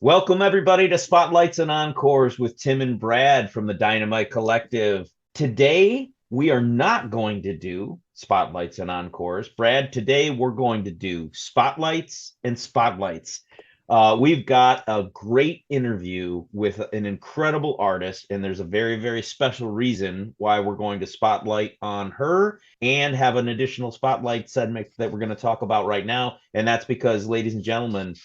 Welcome, everybody, to Spotlights and Encores with Tim and Brad from the Dynamite Collective. Today, we are not going to do Spotlights and Encores. Brad, today we're going to do Spotlights and Spotlights. We've got a great interview with an incredible artist, and there's a very, very special reason why we're going to spotlight on her and have an additional spotlight segment that we're going to talk about right now. And that's because, ladies and gentlemen,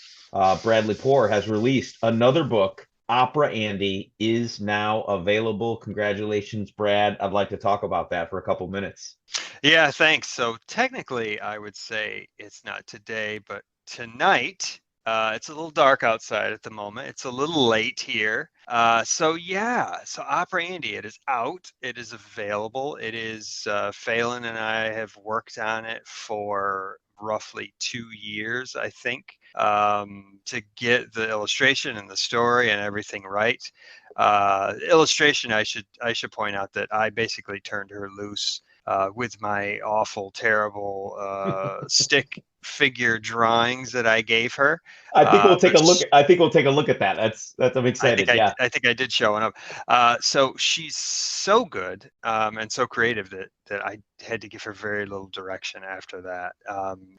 Bradley Poore has released another book. Opera Andy is now available. Congratulations, Brad. I'd like to talk about that for a couple minutes. Yeah, thanks. So technically, I would say it's not today, but tonight. It's a little dark outside at the moment. It's a little late here. So Opera Andy, it is out. It is available. It is Phelan and I have worked on it for roughly 2 years, I think, to get the illustration and the story and everything right. Illustration, I should point out that I basically turned her loose with my awful, terrible stick figure drawings that I gave her. I think we'll take a look. I think we'll take a look at that. That's. I'm excited. I think I did show up. So she's so good and so creative that I had to give her very little direction after that.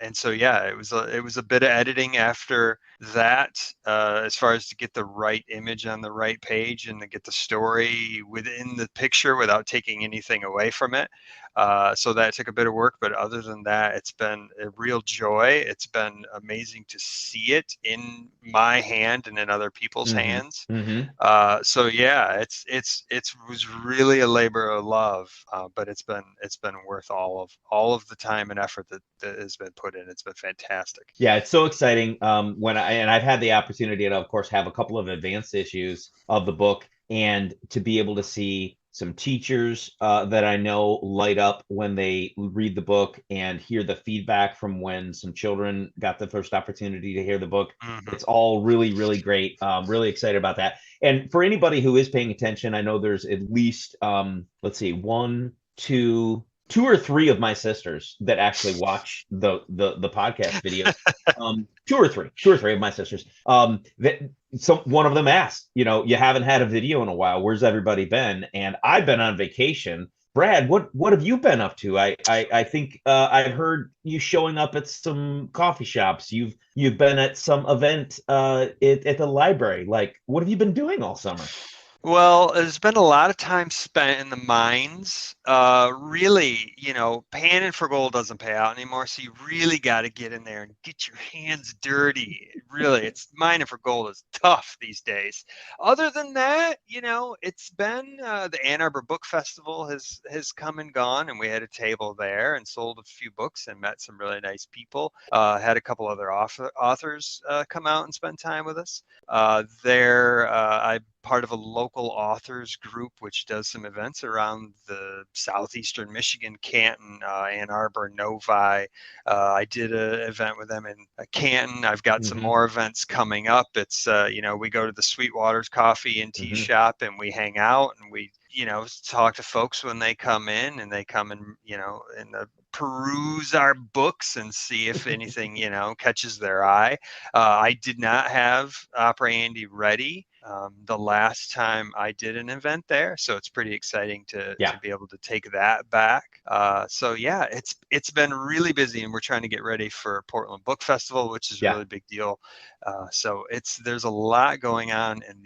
And so it was a bit of editing after that, as far as to get the right image on the right page and to get the story within the picture without taking anything away from it. So that took a bit of work, but other than that, it's been a real joy. It's been amazing to see it in my hand and in other people's hands. It was really a labor of love, but it's been worth all of the time and effort that has been put in. It's been fantastic. Yeah, it's so exciting. I've had the opportunity to, of course, have a couple of advanced issues of the book, and to be able to see some teachers that I know light up when they read the book and hear the feedback from when some children got the first opportunity to hear the book. It's all really, really great. Really excited about that. And for anybody who is paying attention, I know there's at least, let's see, two or three of my sisters that actually watch the podcast videos. Two or three of my sisters. One of them asked, you haven't had a video in a while. Where's everybody been? And I've been on vacation. Brad, what have you been up to? I think I've heard you showing up at some coffee shops. You've been at some event at the library. Like, what have you been doing all summer? Well, there's been a lot of time spent in the mines. Really, panning for gold doesn't pay out anymore, so you really got to get in there and get your hands dirty. Really, it's mining for gold is tough these days. Other than that, it's been the Ann Arbor Book Festival has come and gone, and we had a table there and sold a few books and met some really nice people. Had a couple other authors come out and spend time with us. I'm part of a local authors group which does some events around the southeastern Michigan, Canton, Ann Arbor, Novi. I did an event with them in Canton. I've got some more events coming up. It's we go to the Sweetwater's Coffee and Tea Shop and we hang out and we talk to folks when they come in, and they come and peruse our books and see if anything catches their eye. I did not have Opera Andy ready the last time I did an event there, so it's pretty exciting to be able to take that back. It's been really busy, and we're trying to get ready for Portland Book Festival, which is a really big deal. So there's a lot going on in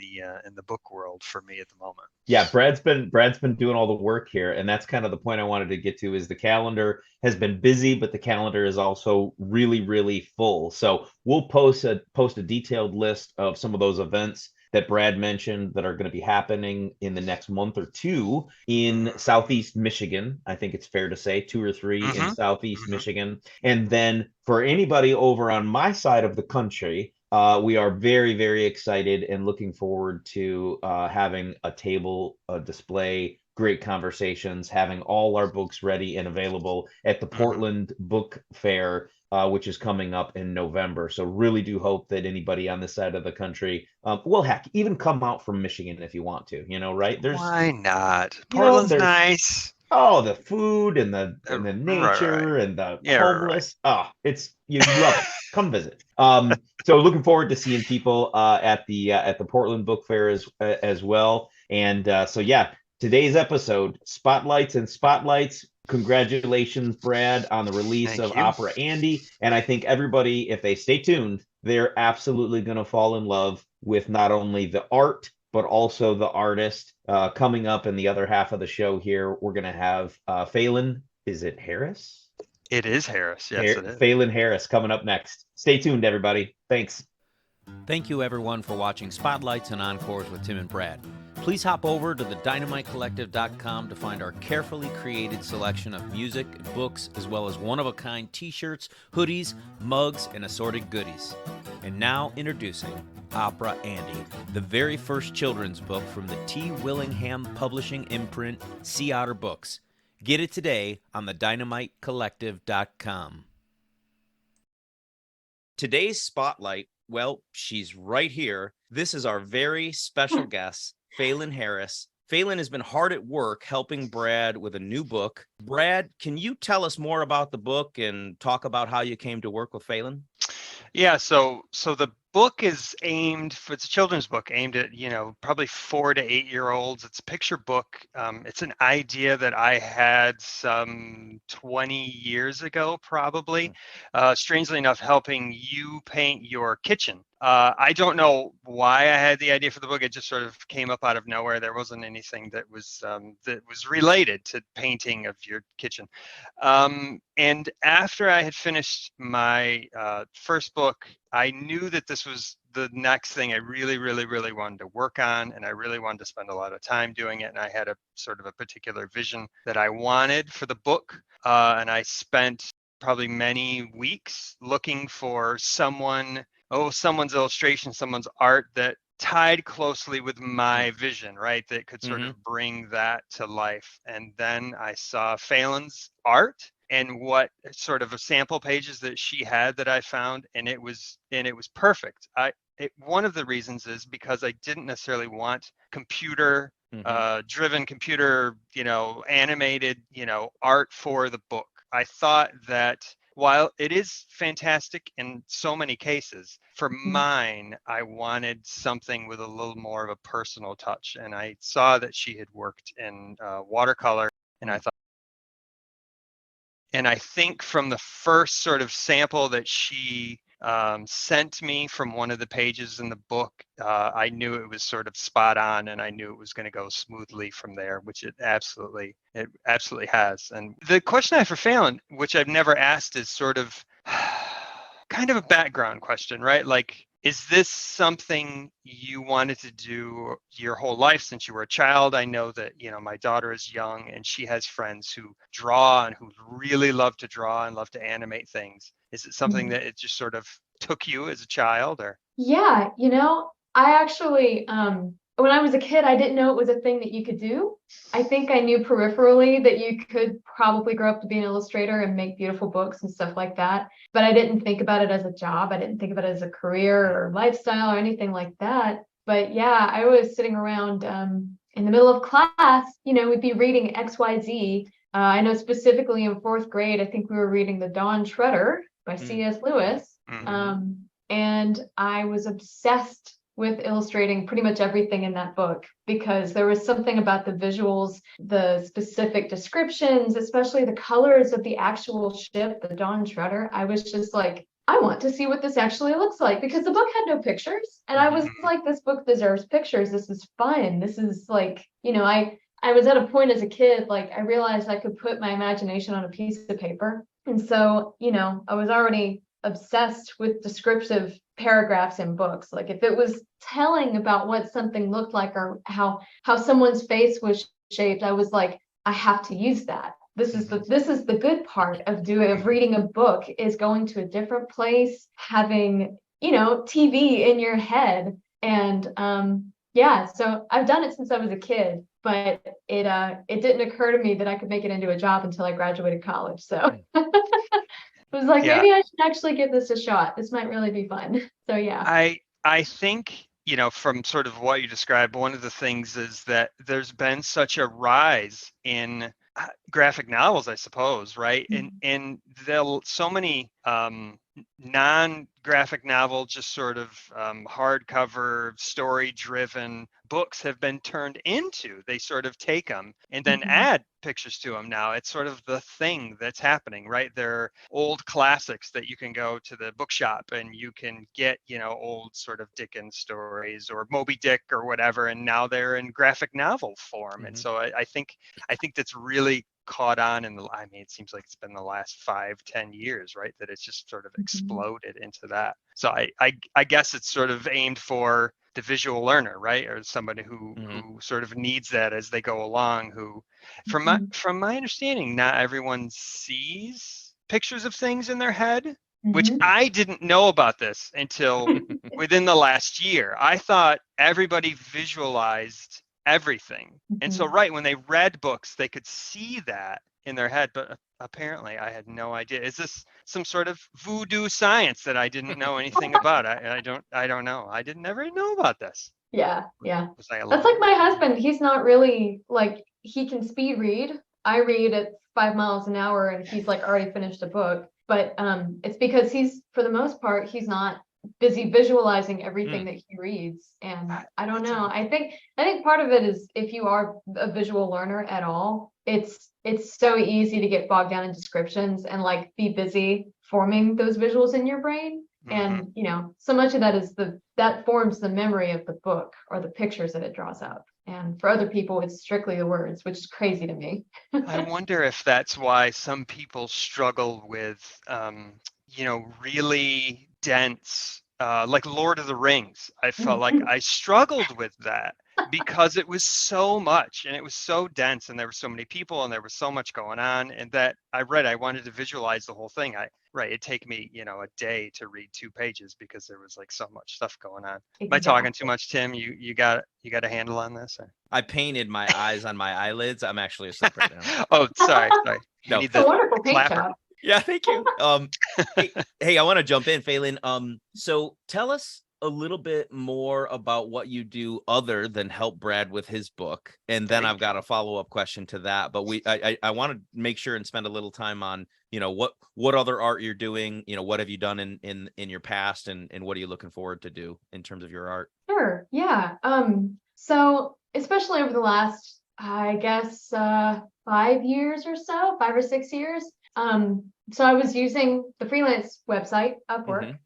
the book world for me at the moment. Yeah, Brad's been doing all the work here, and that's kind of the point I wanted to get to. Is the calendar has been busy, but the calendar is also really, really full. So we'll post a detailed list of some of those events that Brad mentioned that are going to be happening in the next month or two in Southeast Michigan. I think it's fair to say 2 or 3 in Southeast Michigan. And then for anybody over on my side of the country, we are very, very excited and looking forward to having a table, a display, great conversations, having all our books ready and available at the Portland Book Fair, which is coming up in November. So really do hope that anybody on this side of the country, heck, even come out from Michigan if you want to, right? Why not? Portland's nice. Oh, the food and the Right. nature and the Yeah, right. homeless. Oh, it's you love it. Come visit. So looking forward to seeing people at the Portland Book Fair as well. And so yeah, today's episode, Spotlights and Spotlights. Congratulations, Brad, on the release of Thank you. Opera Andy. And I think everybody, if they stay tuned, they're absolutely going to fall in love with not only the art, but also the artist. Coming up in the other half of the show here, we're going to have Phelan. Is it Harris? It is Harris. Yes, it is. Phelan Harris coming up next. Stay tuned, everybody. Thanks. Thank you, everyone, for watching Spotlights and Encores with Tim and Brad. Please hop over to the dynamitecollective.com to find our carefully created selection of music and books, as well as one-of-a-kind t-shirts, hoodies, mugs, and assorted goodies. And now introducing Opera Andy, the very first children's book from the T. Willingham Publishing imprint, Sea Otter Books. Get it today on the dynamitecollective.com. Today's spotlight, well, she's right here. This is our very special guest, Phelan Harris. Phelan has been hard at work helping Brad with a new book. Brad, can you tell us more about the book and talk about how you came to work with Phelan? Yeah, so the book is it's a children's book aimed at, probably 4 to 8 year olds. It's a picture book. It's an idea that I had some 20 years ago, probably. Strangely enough, helping you paint your kitchen. I don't know why I had the idea for the book. It just sort of came up out of nowhere. There wasn't anything that was related to painting of your kitchen. And after I had finished my first book, I knew that this was the next thing I really, really, really wanted to work on, and I really wanted to spend a lot of time doing it. And I had a sort of a particular vision that I wanted for the book, and I spent probably many weeks looking for someone's illustration, someone's art that tied closely with my vision, right? That could sort of bring that to life. And then I saw Phelan's art and what sort of a sample pages that she had that I found, and it was perfect. One of the reasons is because I didn't necessarily want computer driven, computer, animated, art for the book. I thought that while it is fantastic in so many cases, for mine, I wanted something with a little more of a personal touch. And I saw that she had worked in watercolor, and I think from the first sort of sample that she sent me from one of the pages in the book, I knew it was sort of spot on, and I knew it was going to go smoothly from there, which it absolutely has. And the question I have for Phelan, which I've never asked, is sort of kind of a background question, right? Like, is this something you wanted to do your whole life since you were a child? I know that, my daughter is young and she has friends who draw and who really love to draw and love to animate things. Is it something that it just sort of took you as a child, or? Yeah, I actually, when I was a kid, I didn't know it was a thing that you could do. I think I knew peripherally that you could probably grow up to be an illustrator and make beautiful books and stuff like that. But I didn't think about it as a job. I didn't think about it as a career or lifestyle or anything like that. But yeah, I was sitting around in the middle of class, we'd be reading XYZ. I know specifically in 4th grade, I think we were reading The Dawn Treader by C.S. Lewis. And I was obsessed with illustrating pretty much everything in that book, because there was something about the visuals, the specific descriptions, especially the colors of the actual ship, the Dawn Treader. I was just like, I want to see what this actually looks like, because the book had no pictures. And I was like, this book deserves pictures. This is fun. This is like, I was at a point as a kid, like I realized I could put my imagination on a piece of paper. And so, I was already obsessed with descriptive paragraphs in books. Like if it was telling about what something looked like or how someone's face was shaped, I was like, I have to use that. This is the good part of reading a book, is going to a different place, having, TV in your head. And so I've done it since I was a kid, but it didn't occur to me that I could make it into a job until I graduated college. So it was like, maybe I should actually give this a shot. This might really be fun. So yeah. I think, from sort of what you described, one of the things is that there's been such a rise in graphic novels, I suppose, right? And they'll so many non-graphic novel, just sort of hardcover, story-driven books have been turned into. They sort of take them and then add pictures to them now. It's sort of the thing that's happening, right? They're old classics that you can go to the bookshop and you can get, old sort of Dickens stories or Moby Dick or whatever, and now they're in graphic novel form. And so I think that's really caught on it seems like it's been the last 5-10 years, right, that it's just sort of exploded into that. So I guess it's sort of aimed for the visual learner, right, or somebody who sort of needs that as they go along, who from my understanding, not everyone sees pictures of things in their head, which I didn't know about this until within the last year. I thought everybody visualized everything. And so, right, when they read books, they could see that in their head, but apparently I had no idea. Is this some sort of voodoo science that I didn't know anything about? I don't know. I didn't ever know about this. Yeah. Was I alone? That's like my husband. He's not really like, he can speed read. I read at 5 miles an hour and he's like already finished a book. But it's because for the most part, he's not busy visualizing everything that he reads. And I don't know. I think part of it is, if you are a visual learner at all, it's so easy to get bogged down in descriptions and like be busy forming those visuals in your brain. And so much of that is that forms the memory of the book or the pictures that it draws up. And for other people, it's strictly the words, which is crazy to me. I wonder if that's why some people struggle with, really dense, like Lord of the Rings. I felt like I struggled with that because it was so much and it was so dense and there were so many people and there was so much going on, and that I wanted to visualize the whole thing. It'd take me, a day to read 2 pages because there was like so much stuff going on. Am I talking too much, Tim? You got a handle on this? Or? I painted my eyes on my eyelids. I'm actually asleep right now. Oh, sorry. No. It's a wonderful paint job. Yeah, thank you. Hey, I want to jump in, Phelan. So tell us a little bit more about what you do other than help Brad with his book, and then I've got a follow-up question to that. But I want to make sure and spend a little time on what other art you're doing. What have you done in your past, and what are you looking forward to do in terms of your art? Sure. Yeah. So especially over the last, I guess, 5 years or so, 5 or 6 years. So I was using the freelance website, Upwork,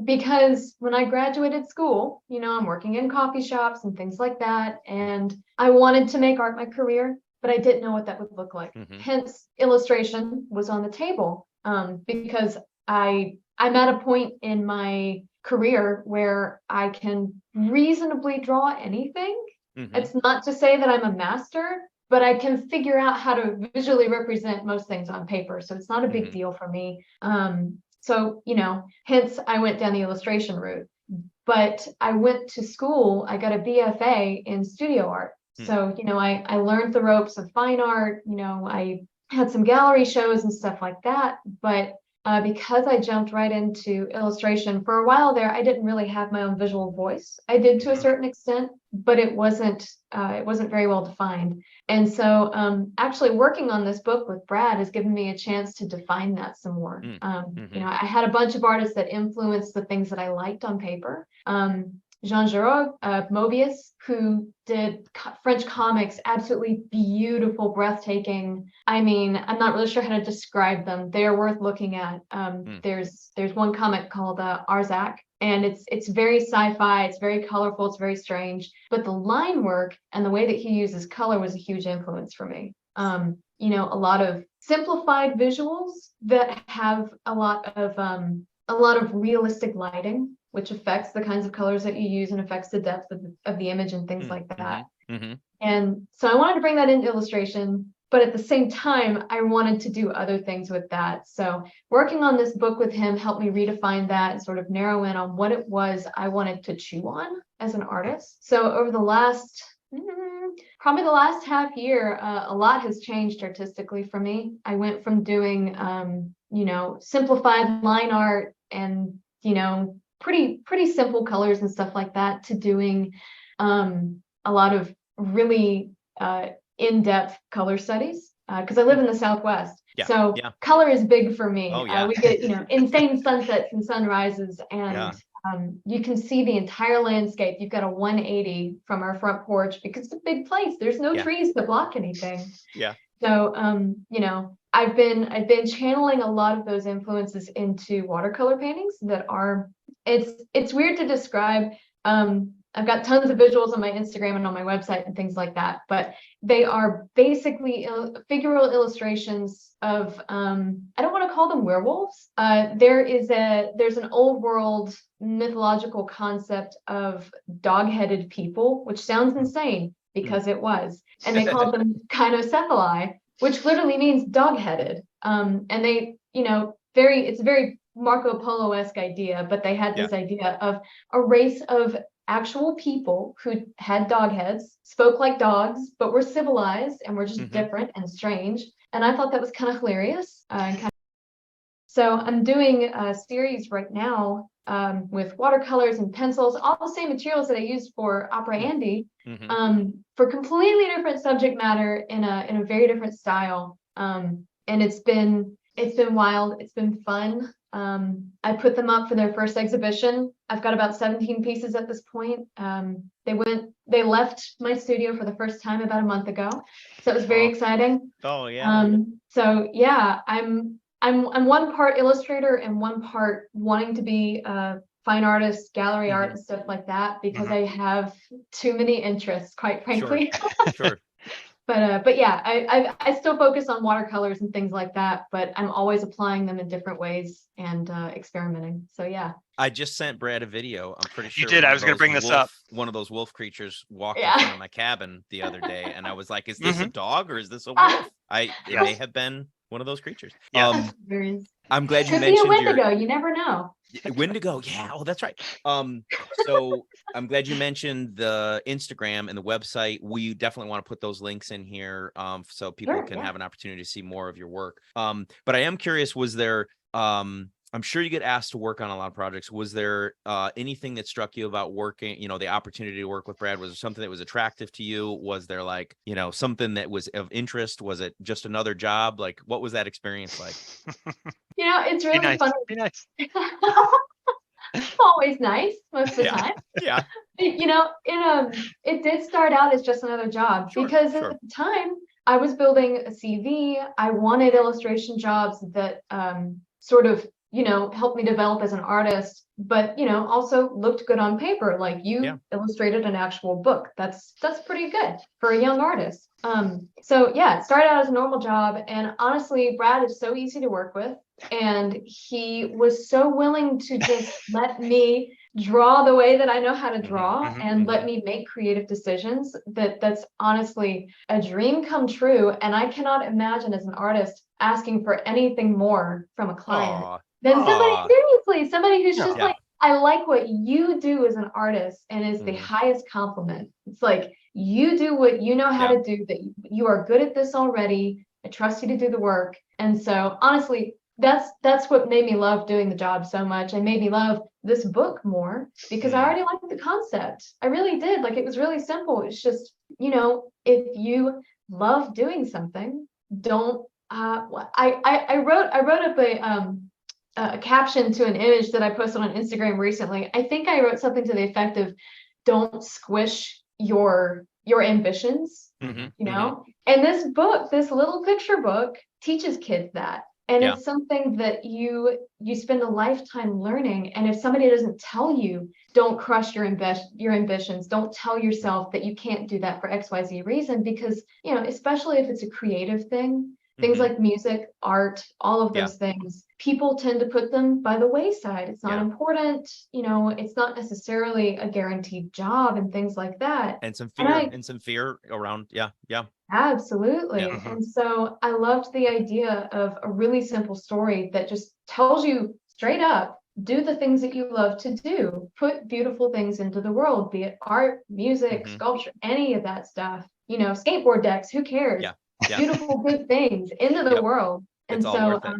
because when I graduated school, I'm working in coffee shops and things like that. And I wanted to make art my career, but I didn't know what that would look like. Hence, illustration was on the table, because I'm at a point in my career where I can reasonably draw anything. It's not to say that I'm a master, but I can figure out how to visually represent most things on paper. So it's not a big deal for me. So, hence I went down the illustration route. But I went to school, I got a BFA in studio art. So, I learned the ropes of fine art. I had some gallery shows and stuff like that. But because I jumped right into illustration for a while there, I didn't really have my own visual voice. I did to a certain extent, but it wasn't very well defined. And so actually working on this book with Brad has given me a chance to define that some more. I had a bunch of artists that influenced the things that I liked on paper. Jean Giraud, Mobius, who did French comics, absolutely beautiful, breathtaking. I mean, I'm not really sure how to describe them. They are worth looking at. There's one comic called Arzac, and it's very sci-fi. It's very colorful. It's very strange. But the line work and the way that he uses color was a huge influence for me. A lot of simplified visuals that have a lot of realistic lighting, which affects the kinds of colors that you use and affects the depth of the image and things like that. And so I wanted to bring that into illustration, but at the same time, I wanted to do other things with that. So working on this book with him helped me redefine that and sort of narrow in on what it was I wanted to chew on as an artist. So over the last, probably the last half year, a lot has changed artistically for me. I went from doing, simplified line art and, pretty simple colors and stuff like that, to doing a lot of really in-depth color studies. because I live in the Southwest. Yeah, So yeah. color is big for me. Oh, yeah. We get, insane sunsets and sunrises, and Yeah. you can see the entire landscape. You've got a 180 from our front porch because it's a big place. There's no Yeah. trees to block anything. Yeah. So, I've been channeling a lot of those influences into watercolor paintings that are, it's weird to describe. I've got tons of visuals on my Instagram and on my website and things like that, but they are basically figural illustrations of, I don't want to call them werewolves. There's an old world mythological concept of dog-headed people, which sounds insane because it was, and they called them kynocephali, which literally means dog-headed. And they, it's a very Marco Polo-esque idea, but they had this idea of a race of actual people who had dog heads, spoke like dogs, but were civilized and were just different and strange. And I thought that was kind of hilarious. So I'm doing a series right now with watercolors and pencils, all the same materials that I used for Opera Andy, for completely different subject matter in a very different style. And it's been wild. It's been fun. I put them up for their first exhibition. I've got about 17 pieces at this point. They left my studio for the first time about a month ago. So it was very exciting. Oh yeah. So yeah, I'm one part illustrator and one part wanting to be a fine artist, gallery art and stuff like that, because I have too many interests, quite frankly. Sure. But yeah, I still focus on watercolors and things like that, but I'm always applying them in different ways and experimenting. So yeah. I just sent Brad a video. I'm pretty sure you did. I was going to bring this up. One of those wolf creatures walked in front of my cabin the other day, and I was like, "Is this a dog or is this a wolf?" It may have been one of those creatures. Yeah. I'm glad you Could mentioned be a Wendigo. You never know. Wendigo. Yeah. Oh, that's right. So I'm glad you mentioned the Instagram and the website. We definitely want to put those links in here, so people can have an opportunity to see more of your work. But I am curious, was there, I'm sure you get asked to work on a lot of projects. Was there anything that struck you about working, the opportunity to work with Brad? Was there something that was attractive to you? Was there something that was of interest? Was it just another job? Like, what was that experience like? It's really fun. Be nice. It's always nice most of the time. Yeah. It did start out as just another job because at the time I was building a CV. I wanted illustration jobs that sort of helped me develop as an artist, but also looked good on paper. Like you illustrated an actual book. That's pretty good for a young artist. So yeah, it started out as a normal job, and honestly, Brad is so easy to work with, and he was so willing to just let me draw the way that I know how to draw and let me make creative decisions. That's honestly a dream come true, and I cannot imagine as an artist asking for anything more from a client than somebody who's just like, I like what you do as an artist, and is the highest compliment. It's like, you do what you know how to do, that you are good at this already. I trust you to do the work. And so honestly, that's what made me love doing the job so much, and made me love this book more, because I already liked the concept. I really did. Like, it was really simple. It's just, if you love doing something, don't I wrote up a caption to an image that I posted on Instagram recently. I think I wrote something to the effect of, don't squish your ambitions, and this little picture book teaches kids that. And it's something that you spend a lifetime learning. And if somebody doesn't tell you, don't crush your ambitions, don't tell yourself that you can't do that for XYZ reason, because, especially if it's a creative thing, things like music, art, all of those things, people tend to put them by the wayside. It's not important. It's not necessarily a guaranteed job and things like that. And some fear around. Yeah. Absolutely. And so I loved the idea of a really simple story that just tells you straight up, do the things that you love to do, put beautiful things into the world, be it art, music, sculpture, any of that stuff, skateboard decks, who cares? Beautiful, good things into the world. And it's all so worth it.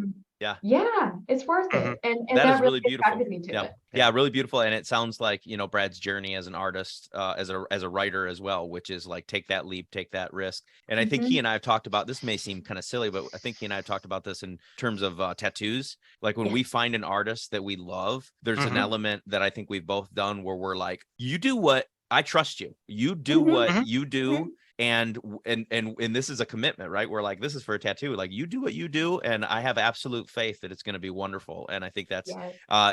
Yeah, it's worth Mhm. it. And That is that really really beautiful. attracted me to Yeah. it. Yeah, really beautiful. And it sounds like, Brad's journey as an artist, as a writer as well, which is like take that leap, take that risk. And I think he and I have talked about, this may seem kind of silly, but I think he and I have talked about this in terms of tattoos. Like when we find an artist that we love, there's an element that I think we've both done where we're like, you do what I trust you. You do what you do. And this is a commitment, right? We're like, this is for a tattoo. Like you do what you do, and I have absolute faith that it's going to be wonderful. And I think that's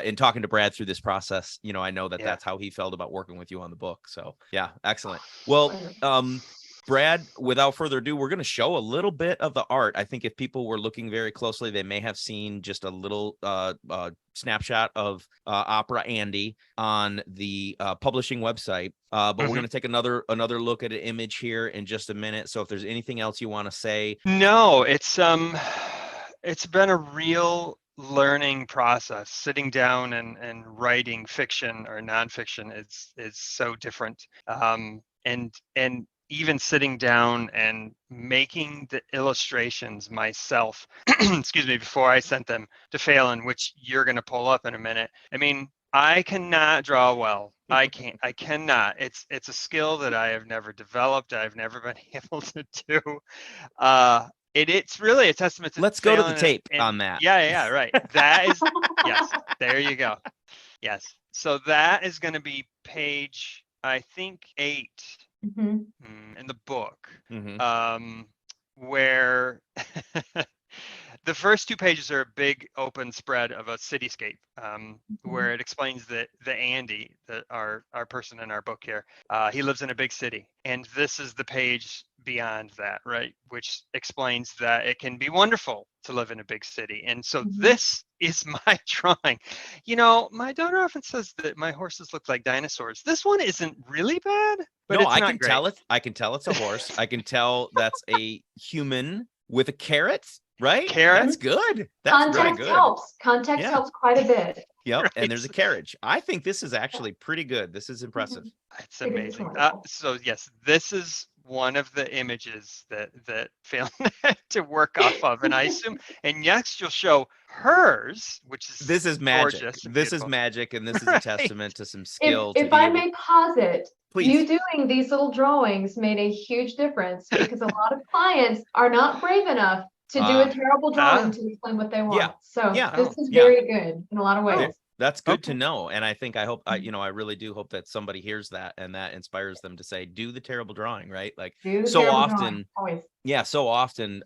in talking to Brad through this process, I know that that's how he felt about working with you on the book. So yeah, excellent. Well, Brad, without further ado, we're going to show a little bit of the art. I think if people were looking very closely, they may have seen just a little snapshot of Opera Andy on the publishing website. But we're going to take another look at an image here in just a minute. So if there's anything else you want to say. No, it's been a real learning process. Sitting down and writing fiction or nonfiction is so different. And even sitting down and making the illustrations myself, excuse me, before I sent them to Phelan, which you're going to pull up in a minute. I mean, I cannot draw well. I cannot. It's a skill that I have never developed. I've never been able to do. It's really a testament to Let's go to the Phelan tape and on that. Yeah, right. That is, yes, there you go. Yes. So that is going to be page, I think, 8 in the book, where the first 2 pages are a big open spread of a cityscape, where it explains that the Andy, our person in our book here, he lives in a big city, and this is the page beyond that, right, which explains that it can be wonderful to live in a big city. And so this is my drawing. My daughter often says that my horses look like dinosaurs. This one isn't really bad, but no, it's I not can great. tell it. I can tell it's a horse. I can tell that's a human with a carrot, right? Carrot. That's good. That's very Context good. helps. Context helps quite a bit. Yep. Right. And there's a carriage. I think this is actually pretty good. This is impressive. It's amazing. So yes, this is one of the images that Phelan had to work off of, and I assume, and next you'll show hers, which is this is magic. This is magic, and this is a testament to some skill. If I may posit, please. You doing these little drawings made a huge difference because a lot of clients are not brave enough to do a terrible drawing to explain what they want. This is very good in a lot of ways. That's good to know. And I think, I hope, I really do hope that somebody hears that and that inspires them to say, do the terrible drawing, right? Like so often, so often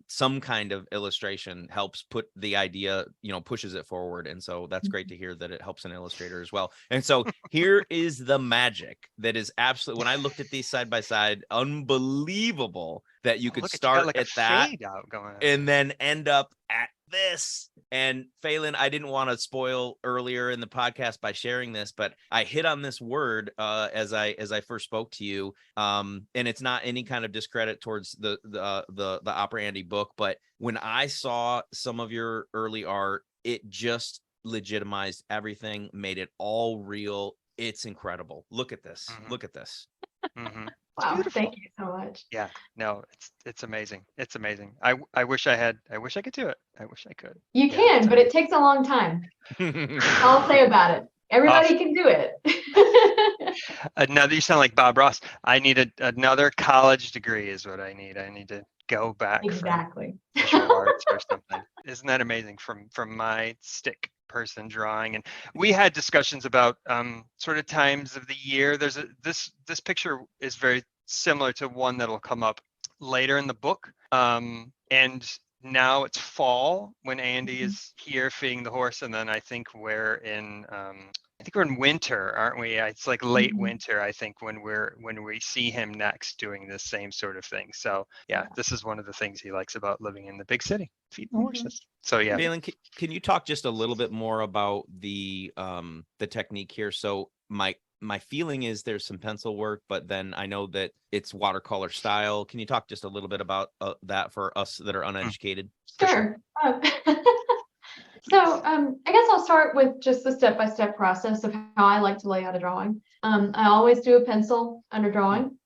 some kind of illustration helps put the idea, pushes it forward. And so that's great to hear that it helps an illustrator as well. And so here is the magic that is absolutely, when I looked at these side by side, unbelievable that you could start at that and then end up at this. And Phelan, I didn't want to spoil earlier in the podcast by sharing this, but I hit on this word as I first spoke to you, and it's not any kind of discredit towards the Opera Andy book, but when I saw some of your early art, it just legitimized everything, made it all real. It's incredible. Look at this. Look at this. Wow, thank you so much. Yeah, no, it's amazing. It's amazing. I wish I could do it. I wish I could. You can, but it takes a long time. I'll say about it. Everybody can do it. You sound like Bob Ross. I need another college degree is what I need. I need to go back. Exactly. Visual arts or something. Isn't that amazing from my stick person drawing? And we had discussions about sort of times of the year. There's this picture is very similar to one that'll come up later in the book. And now it's fall when Andy is here feeding the horse, and then I think we're in winter, aren't we? It's like late winter, I think, when we see him next doing this same sort of thing. So this is one of the things he likes about living in the big city, feeding horses. So yeah. Phelan, can you talk just a little bit more about the technique here? So my feeling is there's some pencil work, but then I know that it's watercolor style. Can you talk just a little bit about that for us that are uneducated? Sure. So I guess I'll start with just the step-by-step process of how I like to lay out a drawing. I always do a pencil under drawing.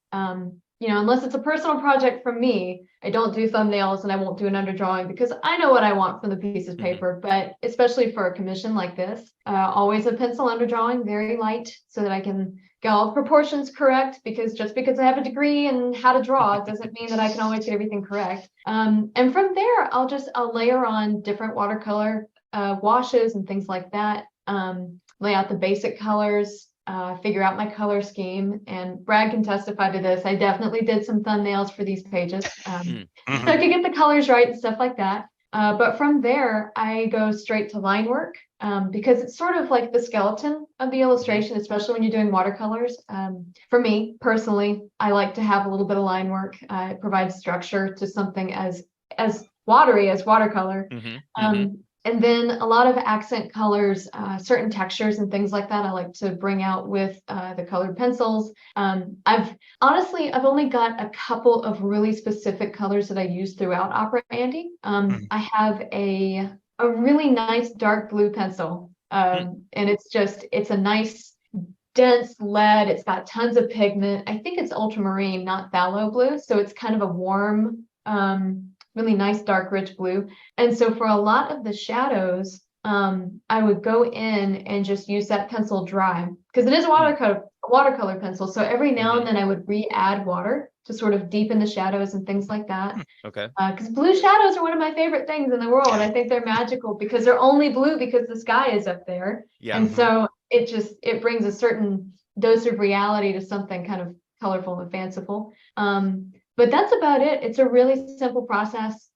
unless it's a personal project from me, I don't do thumbnails and I won't do an underdrawing because I know what I want from the piece of paper. But especially for a commission like this, always a pencil underdrawing, very light, so that I can get all the proportions correct, because just because I have a degree in how to draw doesn't mean that I can always get everything correct. And from there, I'll layer on different watercolor washes and things like that, lay out the basic colors, figure out my color scheme. And Brad can testify to this. I definitely did some thumbnails for these pages, so I could get the colors right and stuff like that. But from there, I go straight to line work, because it's sort of like the skeleton of the illustration, especially when you're doing watercolors. For me personally, I like to have a little bit of line work. It provides structure to something as watery as watercolor. And then a lot of accent colors, certain textures and things like that I like to bring out with the colored pencils. I've only got a couple of really specific colors that I use throughout Opera Andy. I have a really nice dark blue pencil, and it's a nice dense lead. It's got tons of pigment. I think it's ultramarine, not phthalo blue, so it's kind of a warm, really nice dark rich blue. And so for a lot of the shadows, I would go in and just use that pencil dry, because it is a watercolor pencil. So every now and then I would re-add water to sort of deepen the shadows and things like that. Okay. Because blue shadows are one of my favorite things in the world. I think they're magical because they're only blue because the sky is up there. Yeah. And so it brings a certain dose of reality to something kind of colorful and fanciful. But that's about it. It's a really simple process.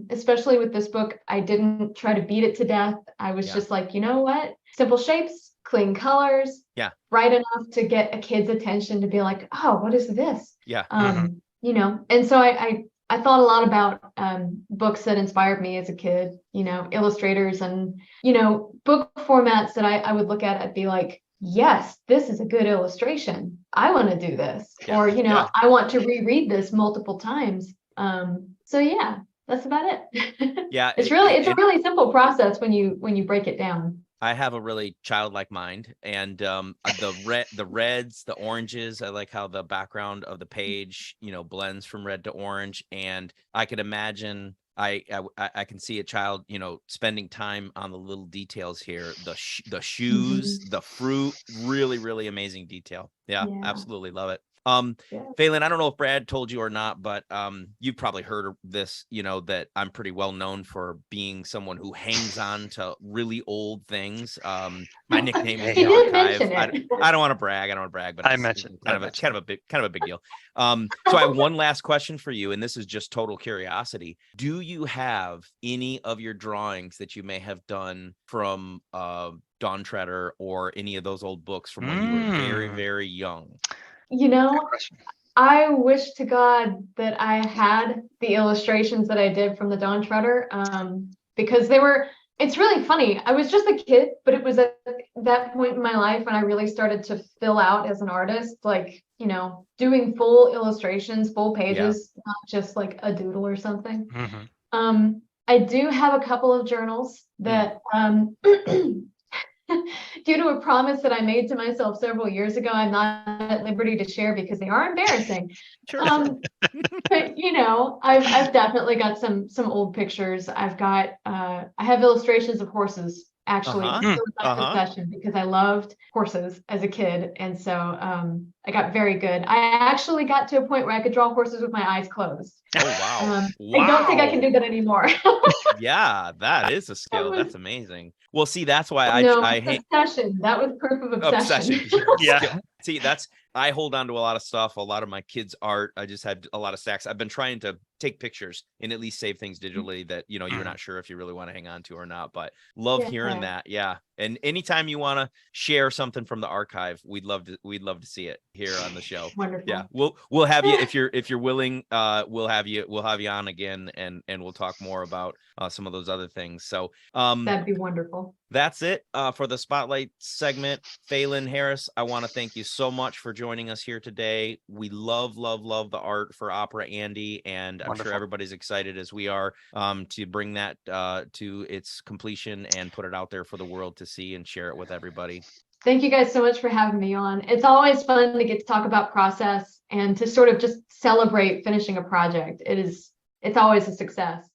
Especially with this book, I didn't try to beat it to death. I was just like, you know what? Simple shapes, clean colors, bright enough to get a kid's attention to be like, oh, what is this? Yeah. And so I thought a lot about books that inspired me as a kid, illustrators and, book formats that I would look at. I'd be like, yes, this is a good illustration. I want to do this. Or, I want to reread this multiple times. So yeah, that's about it. Yeah. It's a really simple process when you break it down. I have a really childlike mind, and the reds, the oranges. I like how the background of the page, blends from red to orange, and I could imagine. I can see a child, spending time on the little details here, the shoes, the fruit, really, really amazing detail. Yeah, absolutely love it. Phelan, I don't know if Brad told you or not, but you've probably heard of this, that I'm pretty well known for being someone who hangs on to really old things. My nickname is the Archive. I don't want to brag. But I mentioned kind of a big deal. So I have one last question for you, and this is just total curiosity. Do you have any of your drawings that you may have done from Dawn Treader or any of those old books from when you were very, very young? I wish to God that I had the illustrations that I did from the Dawn Treader, because it's really funny. I was just a kid, but it was at that point in my life when I really started to fill out as an artist, like, doing full illustrations, full pages, not just like a doodle or something. I do have a couple of journals that, due to a promise that I made to myself several years ago, I'm not at liberty to share because they are embarrassing. Sure. But I've definitely got some old pictures. I have illustrations of horses, actually. It was my obsession because I loved horses as a kid, and so I got very good. I actually got to a point where I could draw horses with my eyes closed. Oh wow! I don't think I can do that anymore. Yeah, that is a skill. That's amazing. Well, see, that's why I hate obsession. That was proof of obsession. Yeah. See, I hold on to a lot of stuff, a lot of my kids' art. I just had a lot of stacks. I've been trying to take pictures and at least save things digitally that, you're not sure if you really want to hang on to or not, but love hearing that. Yeah. And anytime you want to share something from the archive, we'd love to see it here on the show. Wonderful. Yeah. We'll have you, if you're willing, we'll have you on again and we'll talk more about some of those other things. So, that'd be wonderful. That's it for the Spotlight segment. Phelan Harris, I want to thank you so much for joining us here today. We love the art for Opera Andy, and I'm sure everybody's excited as we are to bring that to its completion and put it out there for the world to see and share it with everybody. Thank you guys so much for having me on. It's always fun to get to talk about process and to sort of just celebrate finishing a project. It's always a success.